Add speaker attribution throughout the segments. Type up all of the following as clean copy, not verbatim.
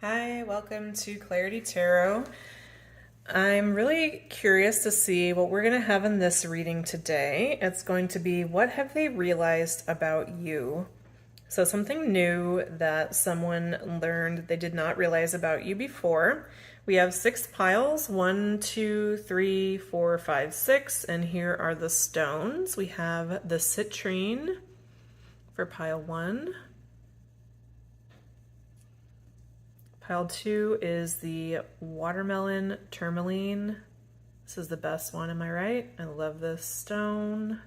Speaker 1: Hi, welcome to Clarity Tarot. I'm really curious to see what we're going to have in this reading today. It's going to be, what have they realized about you? So something new that someone learned they did not realize about you before. We have 6 piles, 1, 2, 3, 4, 5, 6, and here are the stones. We have the citrine for pile 1. Pile 2 is the watermelon tourmaline. This is the best one, am I right? I love this stone.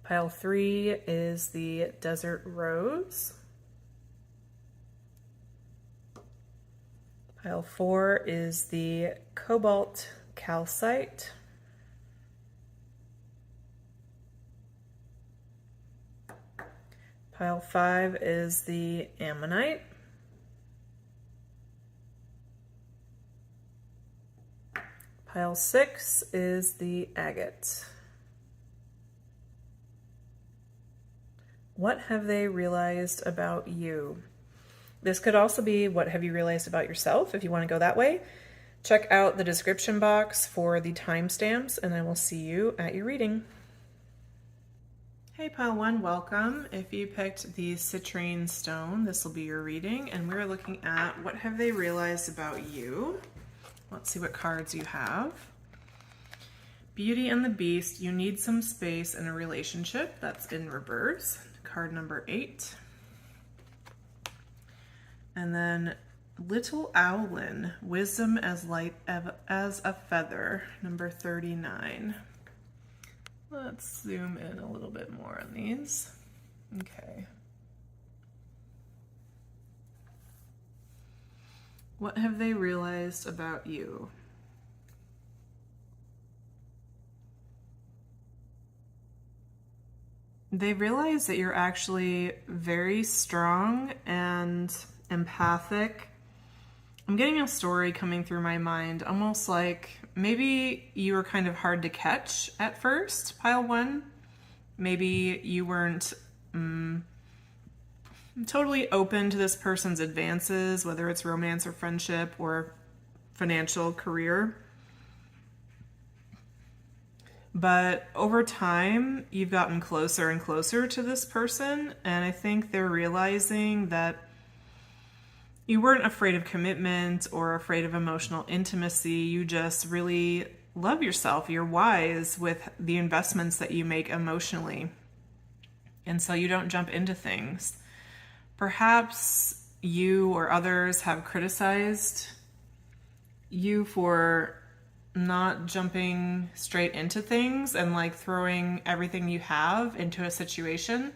Speaker 1: Pile 3 is the desert rose. Pile 4 is the cobalt calcite. Pile 5 is the ammonite. Pile 6 is the agate. What have they realized about you? This could also be, what have you realized about yourself, if you want to go that way. Check out the description box for the timestamps, and I will see you at your reading. Hey pile 1, welcome. If you picked the citrine stone, this will be your reading, and we're looking at what have they realized about you. Let's see what cards you have. Beauty and the Beast, you need some space in a relationship. That's in reverse, card number 8. And then Little Owlin, wisdom as light as a feather, number 39. Let's zoom in a little bit more on these. Okay. What have they realized about you? They realize that you're actually very strong and empathic. I'm getting a story coming through my mind, almost like maybe you were kind of hard to catch at first, pile 1. Maybe you weren't totally open to this person's advances, whether it's romance or friendship or financial career. But over time, you've gotten closer and closer to this person, and I think they're realizing that you weren't afraid of commitment or afraid of emotional intimacy. You just really love yourself. You're wise with the investments that you make emotionally. And so you don't jump into things. Perhaps you or others have criticized you for not jumping straight into things and like throwing everything you have into a situation.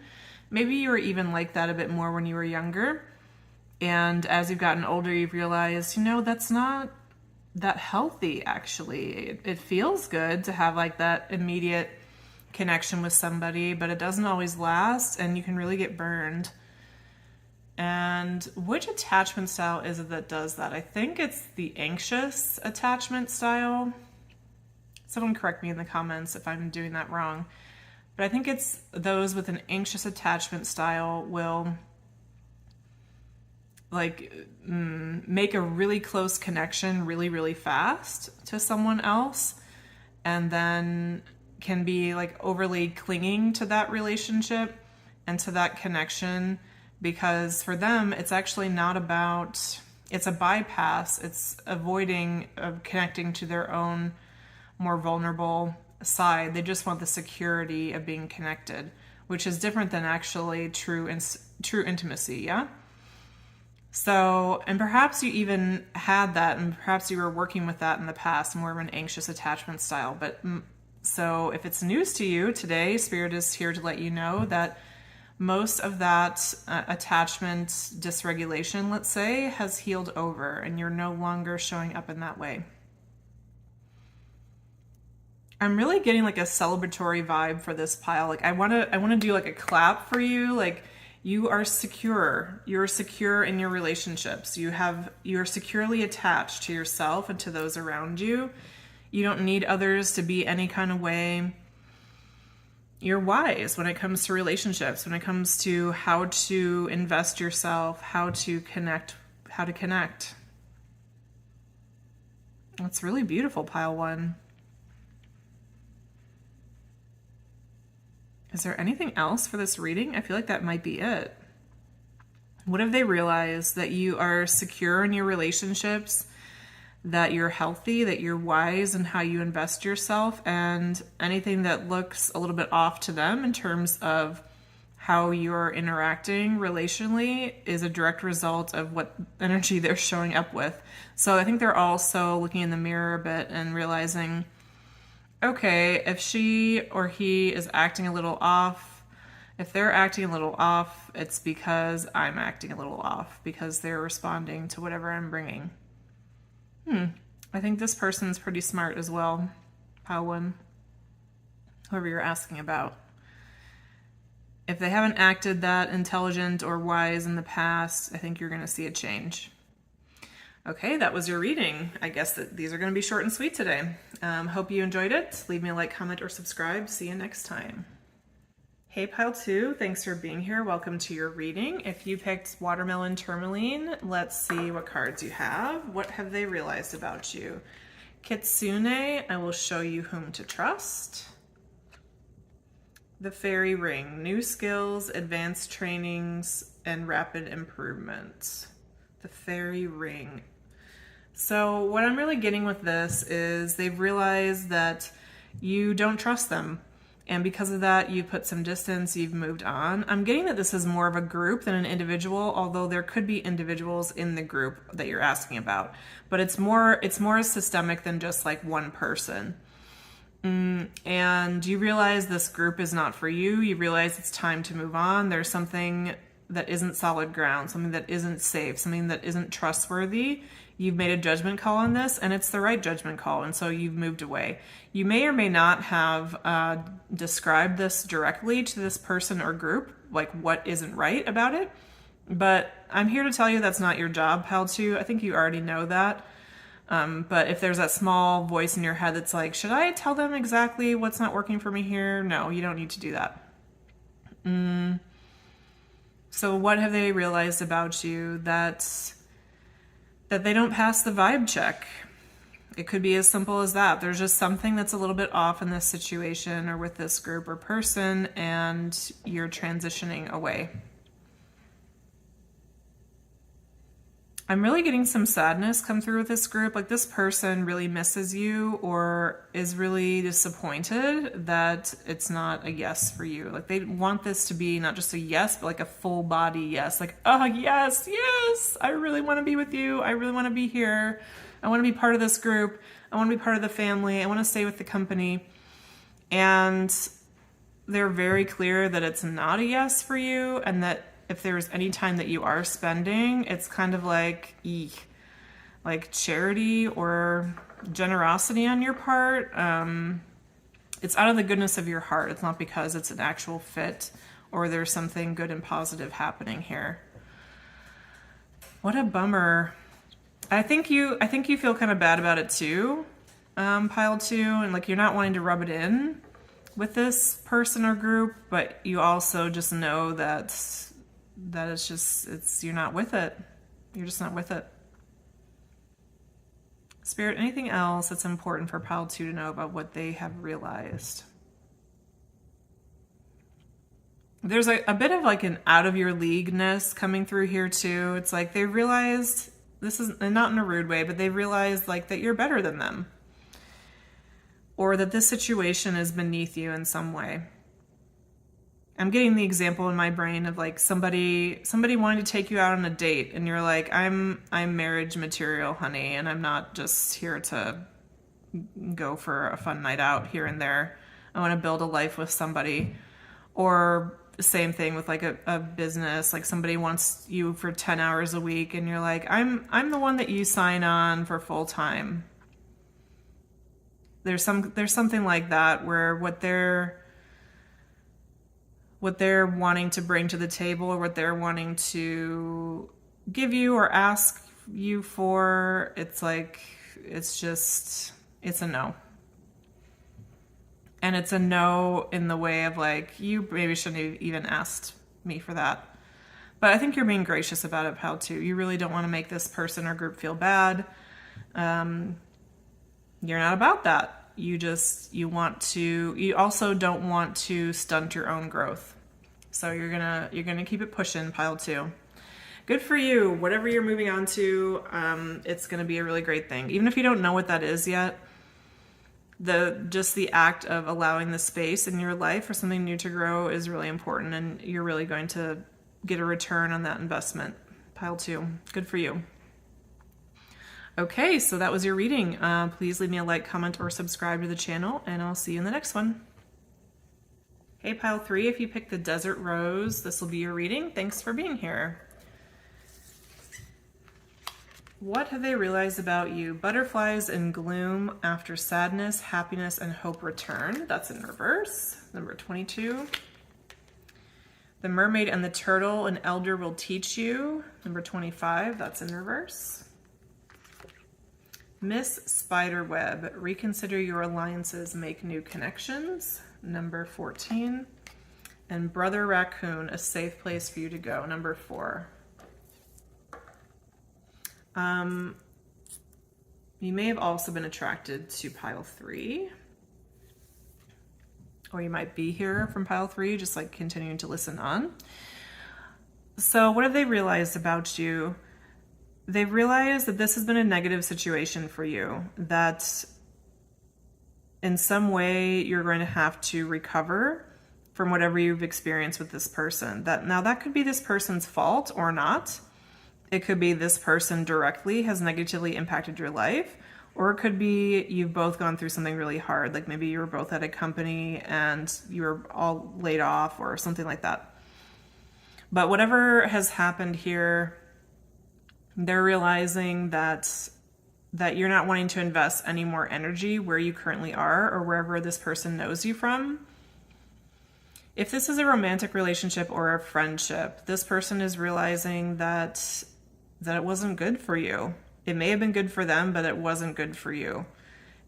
Speaker 1: Maybe you were even like that a bit more when you were younger. And as you've gotten older, you've realized, that's not that healthy, actually. It feels good to have like that immediate connection with somebody, but it doesn't always last, and you can really get burned. And which attachment style is it that does that? I think it's the anxious attachment style. Someone correct me in the comments if I'm doing that wrong. But I think it's those with an anxious attachment style will make a really close connection really, really fast to someone else, and then can be like overly clinging to that relationship and to that connection, because for them, it's actually not about, it's a bypass. It's avoiding of connecting to their own more vulnerable side. They just want the security of being connected, which is different than actually true intimacy. Yeah. So, and perhaps you even had that, and perhaps you were working with that in the past, more of an anxious attachment style. But so if it's news to you today, Spirit is here to let you know that most of that attachment dysregulation, let's say, has healed over, and you're no longer showing up in that way. I'm really getting like a celebratory vibe for this pile. Like I want to do like a clap for you. Like, you are secure. You're secure in your relationships. You're securely attached to yourself and to those around you. You don't need others to be any kind of way. you're wise when it comes to relationships, when it comes to how to invest yourself, how to connect. That's really beautiful, pile one. Is there anything else for this reading? I feel like that might be it. What have they realized? That you are secure in your relationships, that you're healthy, that you're wise in how you invest yourself, and anything that looks a little bit off to them in terms of how you're interacting relationally is a direct result of what energy they're showing up with. So I think they're also looking in the mirror a bit and realizing, okay, if she or he is acting a little off, if they're acting a little off, it's because I'm acting a little off, because they're responding to whatever I'm bringing. I think this person's pretty smart as well, pile one, whoever you're asking about. If they haven't acted that intelligent or wise in the past, I think you're going to see a change. Okay, that was your reading. I guess that these are going to be short and sweet today. Hope you enjoyed it. Leave me a like, comment, or subscribe. See you next time. Hey, pile two, thanks for being here. Welcome to your reading. If you picked Watermelon Tourmaline, let's see what cards you have. What have they realized about you? Kitsune, I will show you whom to trust. The Fairy Ring, new skills, advanced trainings, and rapid improvement. The Fairy Ring. So what I'm really getting with this is they've realized that you don't trust them. And because of that, you put some distance, you've moved on. I'm getting that this is more of a group than an individual, although there could be individuals in the group that you're asking about. But it's more systemic than just like one person. And you realize this group is not for you. You realize it's time to move on. There's something that isn't solid ground, something that isn't safe, something that isn't trustworthy. You've made a judgment call on this, and it's the right judgment call, and so you've moved away. You may or may not have described this directly to this person or group, like what isn't right about it, but I'm here to tell you that's not your job, pal 2. I think you already know that. But if there's that small voice in your head that's like, should I tell them exactly what's not working for me here? No, you don't need to do that. So what have they realized about you? That they don't pass the vibe check. It could be as simple as that. There's just something that's a little bit off in this situation or with this group or person, and you're transitioning away. I'm really getting some sadness come through with this group. Like this person really misses you or is really disappointed that it's not a yes for you. Like they want this to be not just a yes, but like a full body yes. Like, oh, yes, I really want to be with you. I really want to be here. I want to be part of this group. I want to be part of the family. I want to stay with the company. And they're very clear that it's not a yes for you, and that if there's any time that you are spending, it's kind of like charity or generosity on your part. It's out of the goodness of your heart. It's not because it's an actual fit or there's something good and positive happening here. What a bummer. I think you feel kind of bad about it too, pile 2, and like you're not wanting to rub it in with this person or group, but you also just know that you're not with it. You're just not with it. Spirit, anything else that's important for pile 2 to know about what they have realized? There's a bit of like an out of your leagueness coming through here too. It's like they realized, this is not in a rude way, but they realized like that you're better than them, or that this situation is beneath you in some way. I'm getting the example in my brain of like somebody wanting to take you out on a date, and you're like, I'm marriage material, honey, and I'm not just here to go for a fun night out here and there. I want to build a life with somebody. Or the same thing with like a business, like somebody wants you for 10 hours a week, and you're like, I'm the one that you sign on for full time. There's something like that where what they're wanting to bring to the table, or what they're wanting to give you or ask you for, it's like, it's a no. And it's a no in the way of like, you maybe shouldn't have even asked me for that. But I think you're being gracious about it, pal, too. You really don't want to make this person or group feel bad. You're not about that. You also don't want to stunt your own growth. So you're gonna keep it pushing, pile 2. Good for you. Whatever you're moving on to, it's gonna be a really great thing. Even if you don't know what that is yet, the act of allowing the space in your life for something new to grow is really important, and you're really going to get a return on that investment. Pile 2. Good for you. Okay, so that was your reading. Please leave me a like, comment, or subscribe to the channel, and I'll see you in the next one. Hey, pile 3, if you picked the Desert Rose, this will be your reading. Thanks for being here. What have they realized about you? Butterflies in gloom after sadness, happiness, and hope return. That's in reverse. Number 22. The Mermaid and the Turtle, an elder will teach you. Number 25. That's in reverse. Miss Spiderweb, reconsider your alliances, make new connections. Number 14. And Brother Raccoon, a safe place for you to go. Number 4. You may have also been attracted to pile 3. Or you might be here from pile 3, just like continuing to listen on. So what have they realized about you? They've realized that this has been a negative situation for you, that in some way you're going to have to recover from whatever you've experienced with this person. Now that could be this person's fault or not. It could be this person directly has negatively impacted your life, or it could be you've both gone through something really hard, like maybe you were both at a company and you were all laid off or something like that. But whatever has happened here, they're realizing that you're not wanting to invest any more energy where you currently are or wherever this person knows you from. If this is a romantic relationship or a friendship, this person is realizing that it wasn't good for you. It may have been good for them, but it wasn't good for you.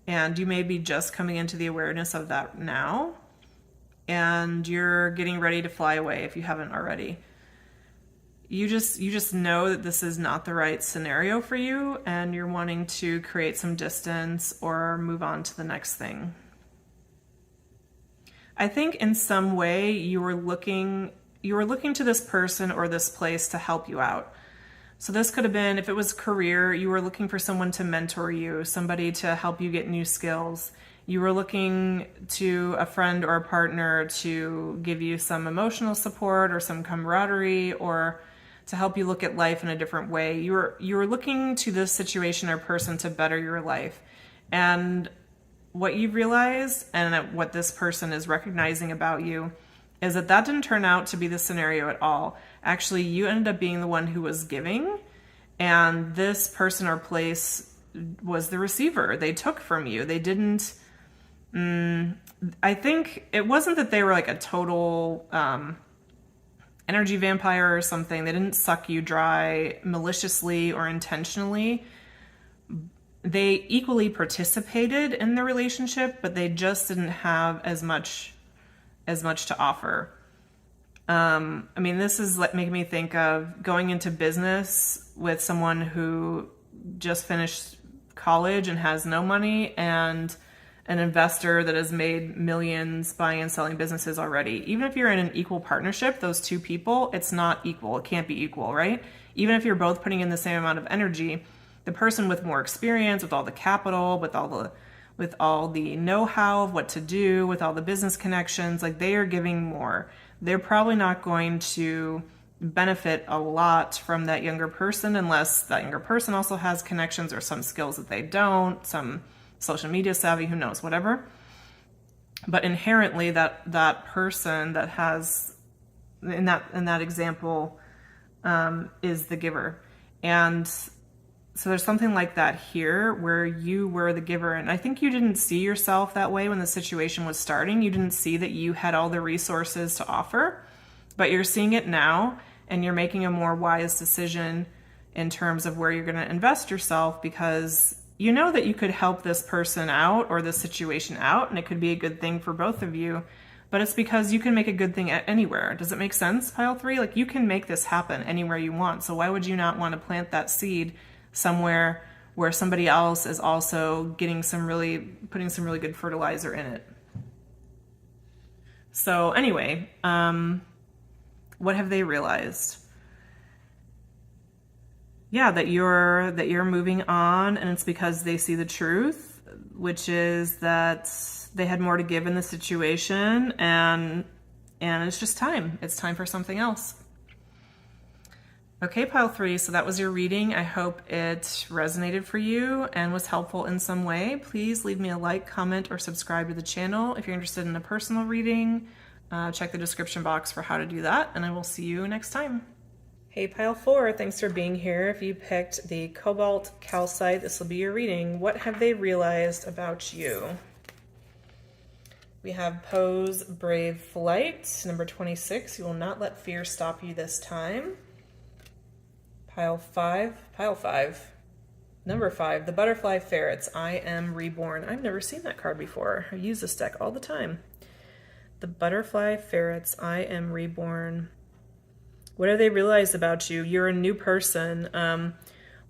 Speaker 1: And you may be just coming into the awareness of that now, and you're getting ready to fly away if you haven't already. You just know that this is not the right scenario for you, and you're wanting to create some distance or move on to the next thing. I think in some way you were looking to this person or this place to help you out. So this could have been, if it was career, you were looking for someone to mentor you, somebody to help you get new skills. You were looking to a friend or a partner to give you some emotional support or some camaraderie, or to help you look at life in a different way. You were looking to this situation or person to better your life. And what you've realized, and what this person is recognizing about you, is that didn't turn out to be the scenario at all. Actually, you ended up being the one who was giving, and this person or place was the receiver. They took from you. They didn't, I think it wasn't that they were like a total energy vampire or something. They didn't suck you dry maliciously or intentionally. They equally participated in the relationship, but they just didn't have as much to offer. I mean, this is making me think of going into business with someone who just finished college and has no money, and an investor that has made millions buying and selling businesses already. Even if you're in an equal partnership, those two people, it's not equal. It can't be equal, right? Even if you're both putting in the same amount of energy, the person with more experience, with all the capital, with all the know-how of what to do, with all the business connections, like they are giving more. They're probably not going to benefit a lot from that younger person unless that younger person also has connections or some skills that they don't, some social media savvy, who knows, whatever. But inherently that person that has, in that example, is the giver. And so there's something like that here where you were the giver. And I think you didn't see yourself that way when the situation was starting. You didn't see that you had all the resources to offer, but you're seeing it now, and you're making a more wise decision in terms of where you're going to invest yourself, because you know that you could help this person out or this situation out, and it could be a good thing for both of you, but it's because you can make a good thing anywhere. Does it make sense, pile 3? Like, you can make this happen anywhere you want. So why would you not want to plant that seed somewhere where somebody else is also getting putting some really good fertilizer in it? So anyway, what have they realized? Yeah, that you're moving on, and it's because they see the truth, which is that they had more to give in the situation, and it's just time. It's time for something else. Okay, pile 3, so that was your reading. I hope it resonated for you and was helpful in some way. Please leave me a like, comment, or subscribe to the channel. If you're interested in a personal reading, check the description box for how to do that, and I will see you next time. Hey, pile 4, thanks for being here. If you picked the Cobalt Calcite, this will be your reading. What have they realized about you? We have Pose Brave Flight, number 26. You will not let fear stop you this time. Pile 5, number 5, the Butterfly Ferrets, I Am Reborn. I've never seen that card before. I use this deck all the time. The Butterfly Ferrets, I Am Reborn. What have they realized about you? You're a new person.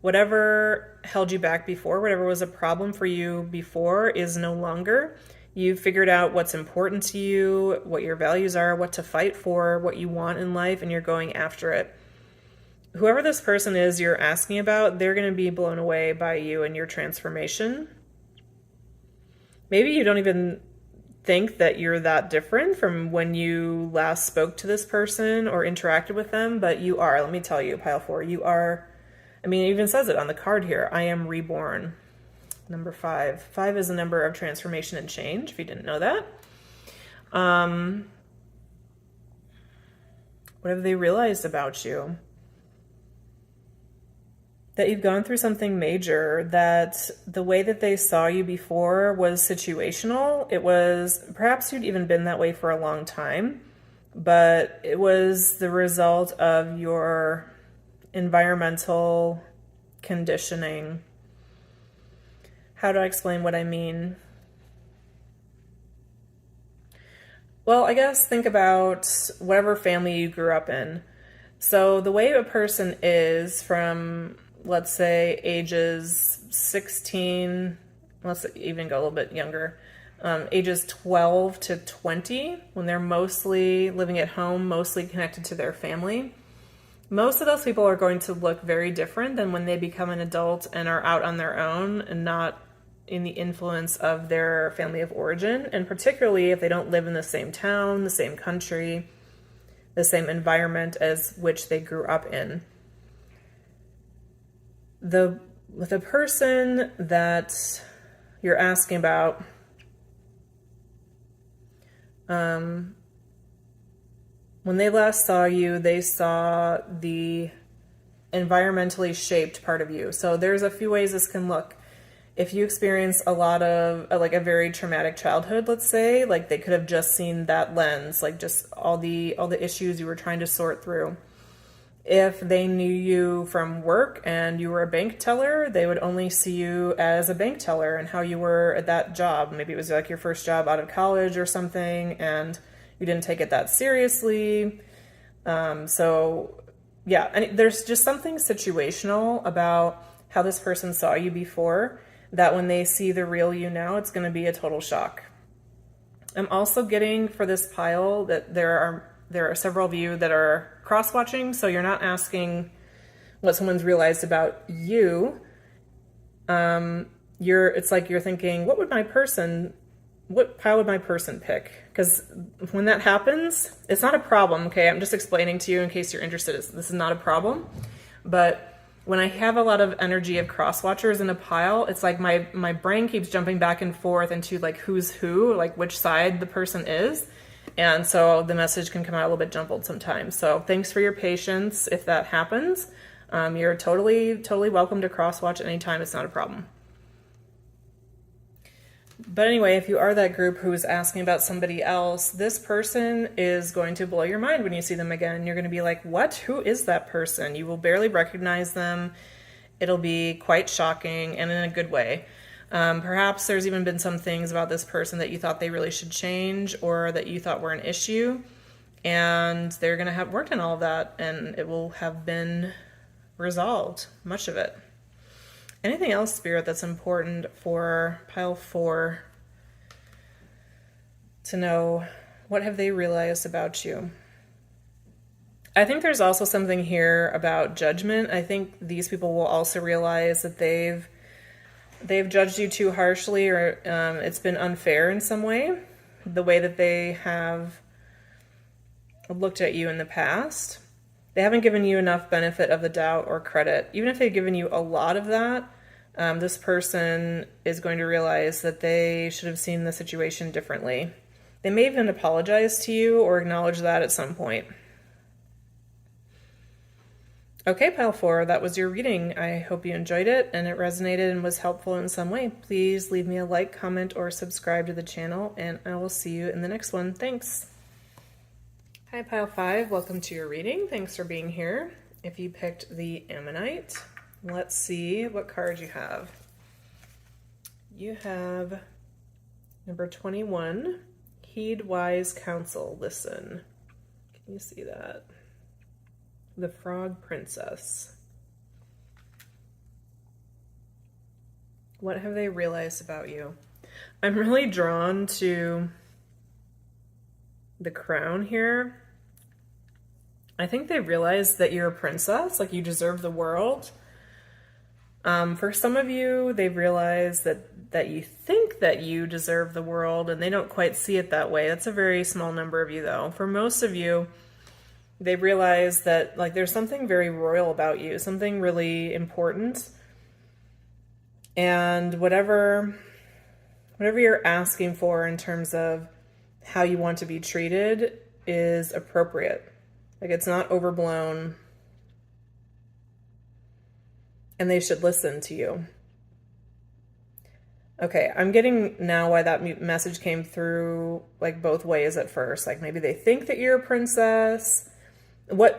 Speaker 1: Whatever held you back before, whatever was a problem for you before is no longer. You've figured out what's important to you, what your values are, what to fight for, what you want in life, and you're going after it. Whoever this person is you're asking about, they're going to be blown away by you and your transformation. Maybe you don't even think that you're that different from when you last spoke to this person or interacted with them, but you are. Let me tell you, pile 4, you are. I mean, it even says it on the card here. I am reborn. Number 5. 5 is a number of transformation and change, if you didn't know that. What have they realized about you? That you've gone through something major, that the way that they saw you before was situational. It was, perhaps you'd even been that way for a long time, but it was the result of your environmental conditioning. How do I explain what I mean? Well, I guess think about whatever family you grew up in. So the way a person is from, let's say, ages 16, let's even go a little bit younger, ages 12 to 20, when they're mostly living at home, mostly connected to their family, most of those people are going to look very different than when they become an adult and are out on their own and not in the influence of their family of origin, and particularly if they don't live in the same town, the same country, the same environment as which they grew up in. The person that you're asking about, when they last saw you, they saw the environmentally shaped part of you. So there's a few ways this can look. If you experience a lot of, like, a very traumatic childhood, let's say, like they could have just seen that lens, like just all the issues you were trying to sort through. If they knew you from work and you were a bank teller, they would only see you as a bank teller and how you were at that job. Maybe it was like your first job out of college or something, and you didn't take it that seriously. So yeah, and there's just something situational about how this person saw you before, that when they see the real you now, it's going to be a total shock. I'm also getting for this pile that there are several of you that are cross-watching, so you're not asking what someone's realized about you. It's like you're thinking, what pile would my person pick? Because when that happens, it's not a problem, okay? I'm just explaining to you in case you're interested. This is not a problem, but when I have a lot of energy of cross-watchers in a pile, it's like my brain keeps jumping back and forth into like who's who, like which side the person is. And so the message can come out a little bit jumbled sometimes. So thanks for your patience if that happens. You're totally welcome to cross-watch anytime. It's not a problem. But anyway, if you are that group who is asking about somebody else, this person is going to blow your mind when you see them again. You're going to be like, what? Who is that person? You will barely recognize them. It'll be quite shocking and in a good way. Perhaps there's even been some things about this person that you thought they really should change or that you thought were an issue. And they're going to have worked on all of that and it will have been resolved, much of it. Anything else, Spirit, that's important for pile 4 to know? What have they realized about you? I think there's also something here about judgment. I think these people will also realize that they've judged you too harshly, or it's been unfair in some way, the way that they have looked at you in the past. They haven't given you enough benefit of the doubt or credit. Even if they've given you a lot of that, this person is going to realize that they should have seen the situation differently. They may even apologize to you or acknowledge that at some point. Okay, pile 4, that was your reading. I hope you enjoyed it and it resonated and was helpful in some way. Please leave me a like, comment, or subscribe to the channel, and I will see you in the next one. Thanks. Hi, pile 5. Welcome to your reading. Thanks for being here. If you picked the Ammonite, let's see what card you have. You have number 21. Heed wise counsel, listen. Can you see that? The Frog Princess. What have they realized about you? I'm really drawn to the crown here. I think they realize that you're a princess, like you deserve the world. For some of you, they've realized that you think that you deserve the world and they don't quite see it that way. That's a very small number of you though. For most of you, they've realized that like there's something very royal about you, something really important. And whatever you're asking for in terms of how you want to be treated is appropriate. Like it's not overblown. And they should listen to you. Okay, I'm getting now why that message came through like both ways at first. Like maybe they think that you're a princess.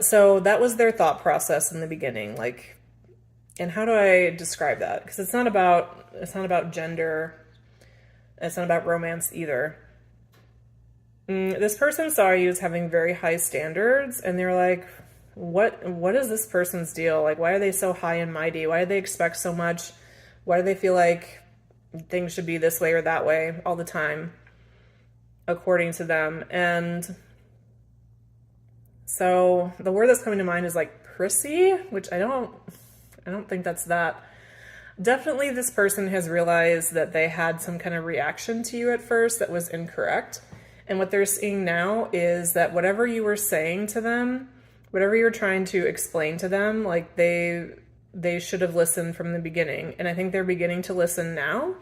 Speaker 1: So that was their thought process in the beginning. Like, and how do I describe that? Because it's not about gender. It's not about romance either. This person saw you as having very high standards, and they're like, what is this person's deal? Like, why are they so high and mighty? Why do they expect so much? Why do they feel like things should be this way or that way all the time, according to them? And so the word that's coming to mind is like prissy, which I don't think that's that. Definitely this person has realized that they had some kind of reaction to you at first that was incorrect. And what they're seeing now is that whatever you were saying to them, whatever you're trying to explain to them, like they should have listened from the beginning. And I think they're beginning to listen now.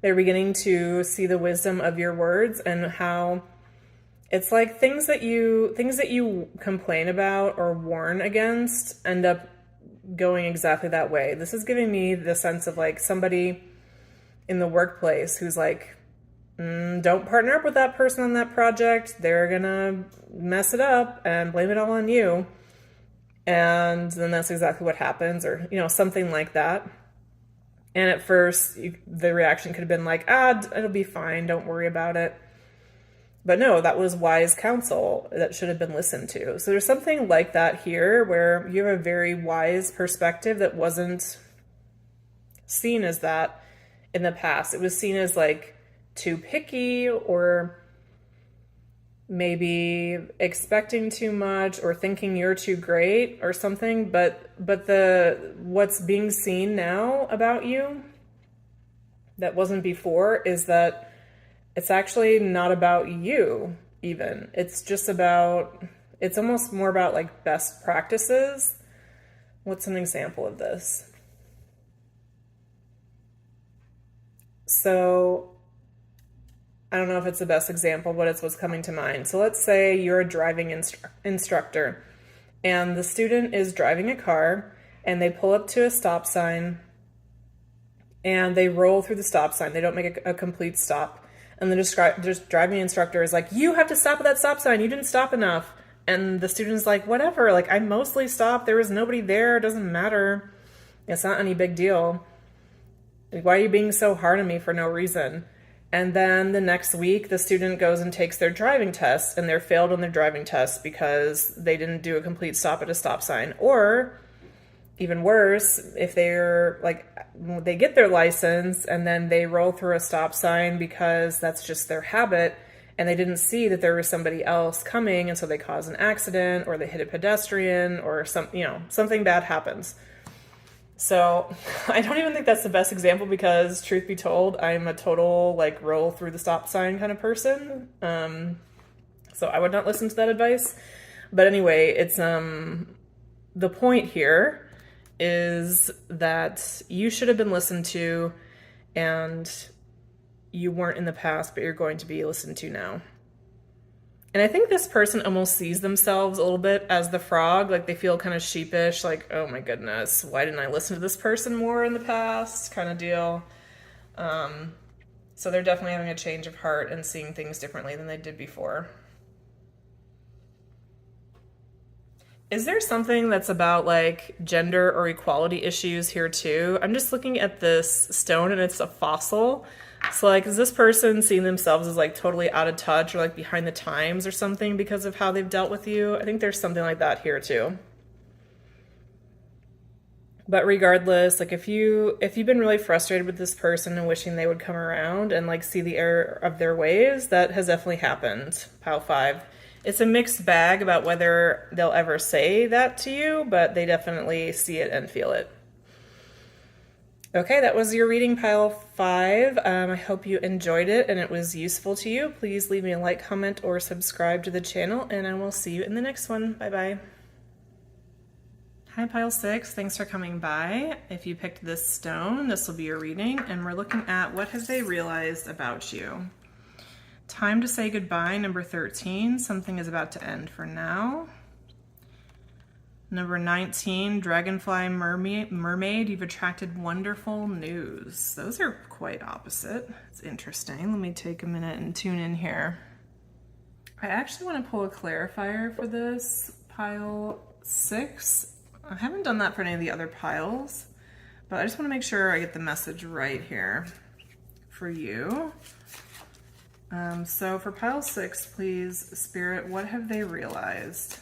Speaker 1: They're beginning to see the wisdom of your words and how it's like things that you complain about or warn against end up going exactly that way. This is giving me the sense of like somebody in the workplace who's like, don't partner up with that person on that project. They're gonna mess it up and blame it all on you. And then that's exactly what happens, or, something like that. And at first, the reaction could have been like, it'll be fine. Don't worry about it. But no, that was wise counsel that should have been listened to. So there's something like that here where you have a very wise perspective that wasn't seen as that in the past. It was seen as like too picky or maybe expecting too much or thinking you're too great or something. But what's being seen now about you that wasn't before is that it's actually not about you even. It's almost more about like best practices. What's an example of this? So I don't know if it's the best example, but it's what's coming to mind. So let's say you're a driving instructor and the student is driving a car and they pull up to a stop sign and they roll through the stop sign. They don't make a complete stop. And the driving instructor is like, you have to stop at that stop sign. You didn't stop enough. And the student's like, whatever. Like, I mostly stopped. There was nobody there. It doesn't matter. It's not any big deal. Why are you being so hard on me for no reason? And then the next week, the student goes and takes their driving test, and they're failed on their driving test because they didn't do a complete stop at a stop sign. Or even worse, if they're like, they get their license and then they roll through a stop sign because that's just their habit, and they didn't see that there was somebody else coming, and so they cause an accident, or they hit a pedestrian, or something bad happens. So I don't even think that's the best example because, truth be told, I'm a total like roll through the stop sign kind of person. So I would not listen to that advice. But anyway, it's the point here is that you should have been listened to, and you weren't in the past, but you're going to be listened to now. And I think this person almost sees themselves a little bit as the frog. Like they feel kind of sheepish, like, oh my goodness, why didn't I listen to this person more in the past kind of deal. So they're definitely having a change of heart and seeing things differently than they did before. Is there something that's about like gender or equality issues here too? I'm just looking at this stone and it's a fossil. So like, is this person seeing themselves as like totally out of touch or like behind the times or something because of how they've dealt with you? I think there's something like that here too. But regardless, like if you've been really frustrated with this person and wishing they would come around and like see the error of their ways, that has definitely happened. Pile 5. It's a mixed bag about whether they'll ever say that to you, but they definitely see it and feel it. Okay, that was your reading, pile 5. I hope you enjoyed it and it was useful to you. Please leave me a like, comment, or subscribe to the channel, and I will see you in the next one. Bye-bye. Hi, pile 6. Thanks for coming by. If you picked this stone, this will be your reading, and we're looking at what have they realized about you. Time to say goodbye, number 13. Something is about to end for now. Number 19, Dragonfly Mermaid, you've attracted wonderful news. Those are quite opposite. It's interesting. Let me take a minute and tune in here. I actually want to pull a clarifier for this pile 6. I haven't done that for any of the other piles, but I just want to make sure I get the message right here for you. So for pile 6, please, Spirit, what have they realized?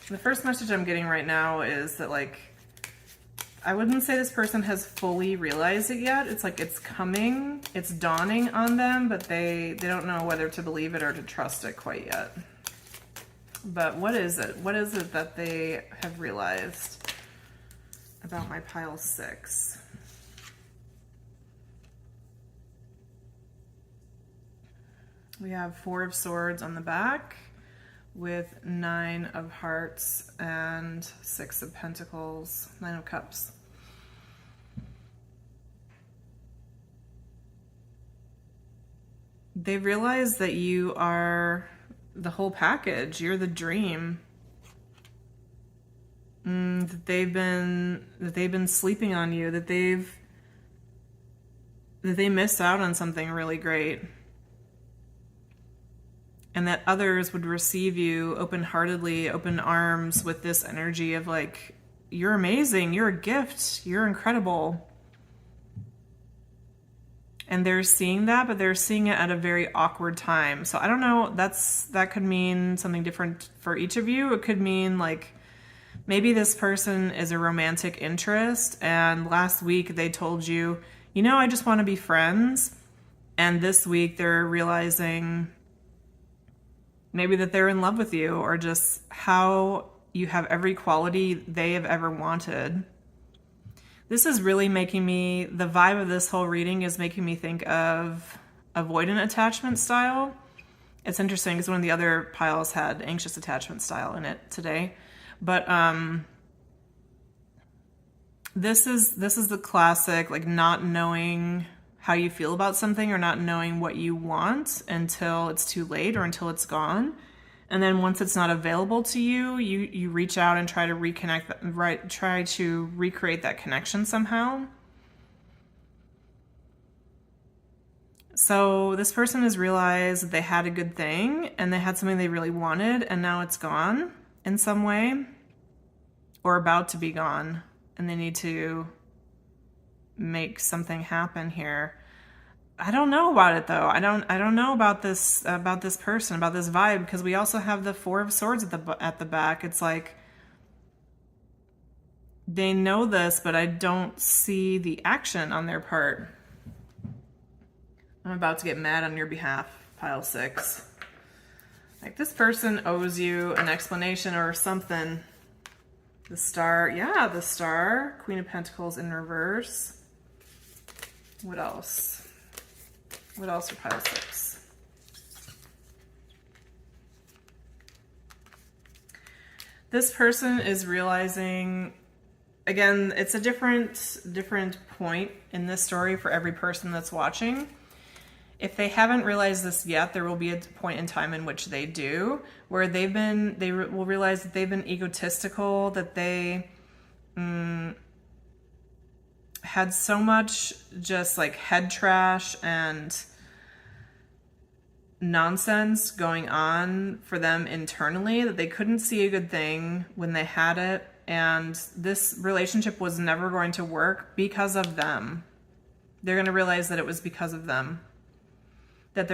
Speaker 1: The first message I'm getting right now is that, like, I wouldn't say this person has fully realized it yet. It's like it's coming, it's dawning on them, but they don't know whether to believe it or to trust it quite yet. But what is it? What is it that they have realized about my pile 6? We have 4 of Swords on the back, with 9 of Hearts and 6 of Pentacles, 9 of Cups. They realize that you are the whole package. You're the dream. That they've been sleeping on you. That they missed out on something really great. And that others would receive you open-heartedly, open arms, with this energy of like, you're amazing, you're a gift, you're incredible. And they're seeing that, but they're seeing it at a very awkward time. So I don't know, that could mean something different for each of you. It could mean like, maybe this person is a romantic interest, and last week they told you, you know, I just want to be friends. And this week they're realizing maybe that they're in love with you, or just how you have every quality they have ever wanted. This is really making me, the vibe of this whole reading is making me think of avoidant attachment style. It's interesting because one of the other piles had anxious attachment style in it today. But this is the classic, like, not knowing how you feel about something, or not knowing what you want until it's too late or until it's gone. And then once it's not available to you, you reach out and try to reconnect, try to recreate that connection somehow. So this person has realized that they had a good thing and they had something they really wanted, and now it's gone in some way, or about to be gone. and they need to make something happen here. I don't know about it though. I don't know about this person, about this vibe, because we also have the Four of Swords at the back. It's like they know this, but I don't see the action on their part. I'm about to get mad on your behalf, pile 6. Like, this person owes you an explanation or something. The Star, yeah, the Star, Queen of Pentacles in reverse. What else? What else for pile 6? This person is realizing, again, it's a different point in this story for every person that's watching. If they haven't realized this yet, there will be a point in time in which they do, where they will realize that they've been egotistical, that they had so much just like head trash and nonsense going on for them internally that they couldn't see a good thing when they had it. And this relationship was never going to work because of them. They're going to realize that it was because of them. That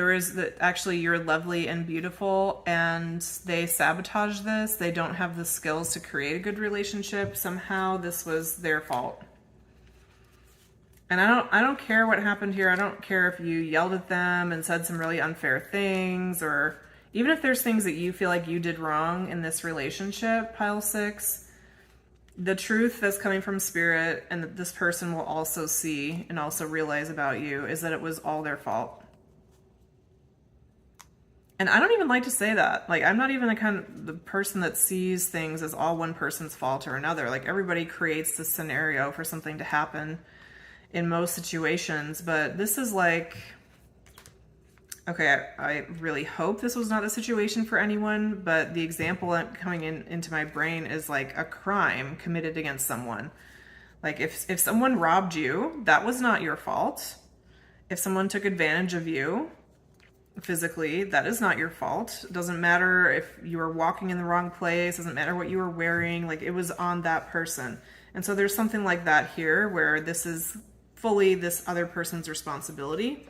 Speaker 1: actually you're lovely and beautiful, and they sabotage this. They don't have the skills to create a good relationship. Somehow this was their fault. And I don't care what happened here. I don't care if you yelled at them and said some really unfair things, or even if there's things that you feel like you did wrong in this relationship, pile 6. The truth that's coming from Spirit, and that this person will also see and also realize about you, is that it was all their fault. And I don't even like to say that. Like, I'm not even the person that sees things as all one person's fault or another. Like, everybody creates this scenario for something to happen in most situations. But this is like, okay, I really hope this was not the situation for anyone, but the example coming into my brain is like a crime committed against someone. Like, if someone robbed you, that was not your fault. If someone took advantage of you physically, that is not your fault. It doesn't matter if you were walking in the wrong place, doesn't matter what you were wearing, like, it was on that person. And so there's something like that here where this is fully this other person's responsibility,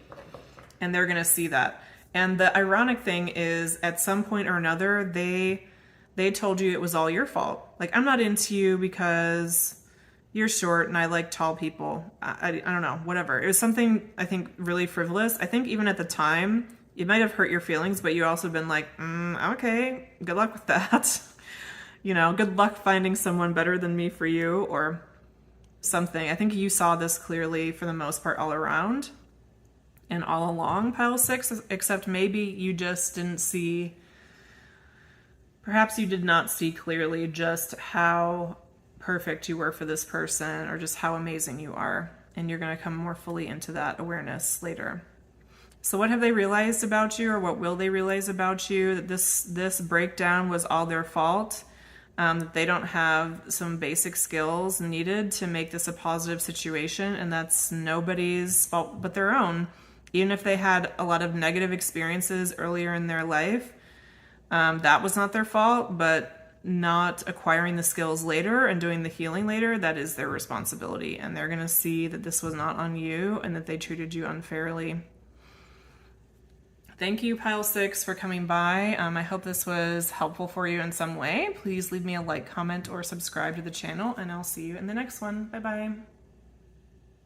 Speaker 1: and they're gonna see that. And the ironic thing is, at some point or another, they told you it was all your fault. Like, I'm not into you because you're short and I like tall people. I don't know, whatever. It was something, I think, really frivolous. I think even at the time, it might have hurt your feelings, but you also been like, okay, good luck with that. You know, good luck finding someone better than me for you, or something. I think you saw this clearly for the most part all around and all along, pile 6, except maybe you just didn't see, perhaps you did not see clearly just how perfect you were for this person, or just how amazing you are. And you're going to come more fully into that awareness later. So what have they realized about you, or what will they realize about you? That this breakdown was all their fault. That they don't have some basic skills needed to make this a positive situation, and that's nobody's fault but their own. Even if they had a lot of negative experiences earlier in their life, that was not their fault, but not acquiring the skills later and doing the healing later, that is their responsibility. And they're going to see that this was not on you and that they treated you unfairly. Thank you, pile 6, for coming by. I hope this was helpful for you in some way. Please leave me a like, comment, or subscribe to the channel, and I'll see you in the next one. Bye-bye.